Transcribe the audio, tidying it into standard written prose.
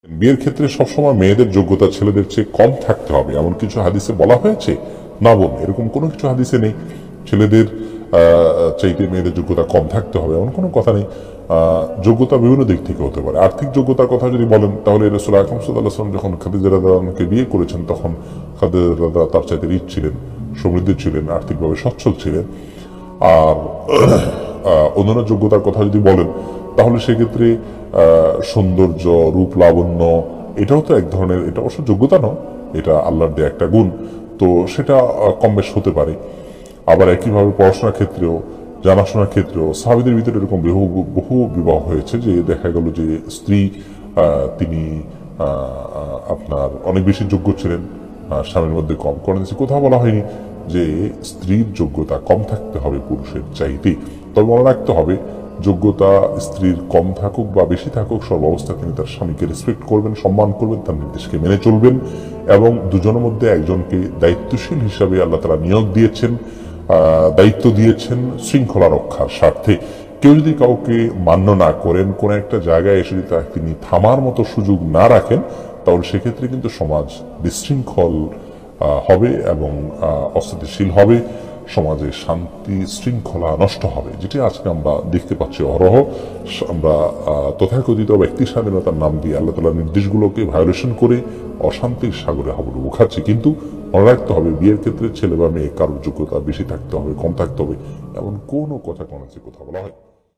বিয়ের ক্ষেত্রে সবসময় মেয়েদের যোগ্যতা ছেলেদের চেয়ে কম থাকতে হবে এমন কিছু হাদিসে বলা হয়েছে? না বোন, এরকম কোনো কিছু হাদিসে নেই। ছেলেদের চাইতে মেয়েদের যোগ্যতা কম থাকতে হবে এমন কোনো কথা নেই। যোগ্যতা বিভিন্ন দিক থেকে হতে পারে। আর্থিক যোগ্যতার কথা যদি বলেন তাহলে রাসূল আকরাম সাল্লাল্লাহু আলাইহি ওয়াসাল্লাম যখন খাদিজা রাদিয়াল্লাহু আনহাকে বিয়ে করেছেন তখন খাদিজা রাদিয়াল্লাহু তার চাইতে রিচ ছিলেন, সমৃদ্ধ ছিলেন, আর্থিকভাবে সচ্ছল ছিলেন। আর অন্যান্য যোগ্যতার কথা যদি বলেন তাহলে সেক্ষেত্রে সৌন্দর্য, রূপ, লাবণ্য এটাও তো এক ধরনের, এটা অবশ্য যোগ্যতা নয়, এটা আল্লাহর দেয়া একটা গুণ। তো সেটা কম বেশ হতে পারে। আবার একইভাবে পড়াশোনার ক্ষেত্রেও, জানাশোনার ক্ষেত্রেও সাহাবীদের ভিতরে এরকম বহু বহু বিবাহ হয়েছে যে দেখা গেল যে স্ত্রী তিনি আপনার অনেক বেশি যোগ্য ছিলেন, স্বামীর মধ্যে কম করেন। কোথাও বলা হয়নি যে স্ত্রীর যোগ্যতা কম থাকতে হবে পুরুষের চাইতে। তবে মনে রাখতে হবে যোগ্যতা স্ত্রীর কম থাকুক বা বেশি থাকুক সব অবস্থা তিনি তার স্বামীকে রেসপেক্ট করবেন, সম্মান করবেন, তার নির্দেশকে মেনে চলবেন এবং দুজনের মধ্যে একজনকে দায়িত্বশীল হিসাবে আল্লাহ তাআলা নিয়োগ দিয়েছেন, দায়িত্ব দিয়েছেন শৃঙ্খলা রক্ষার স্বার্থে। কেউ যদি কাউকে মান্য না করেন, কোন একটা জায়গায় এসে যদি তিনি থামার মতো সুযোগ না রাখেন, তাহলে সেক্ষেত্রে কিন্তু সমাজ বিশৃঙ্খল হবে এবং অস্থিতিশীল হবে, সমাজে শান্তি শৃঙ্খলা নষ্ট হবে, যেটি আজকে আমরা দেখতে পাচ্ছি অহরহ। আমরা তথাকথিত ব্যক্তি স্বাধীনতার নাম দিয়ে আল্লাহ তাআলার নির্দেশগুলোকে ভায়োলেশন করে অশান্তির সাগরে হাবুডুবু খাচ্ছি। কিন্তু মনে রাখতে হবে বিয়ের ক্ষেত্রে ছেলে বা মেয়ে কারোর যোগ্যতা বেশি থাকতে হবে, কম থাকতে হবে এমন কোনো কথা কোথাও বলা হয়।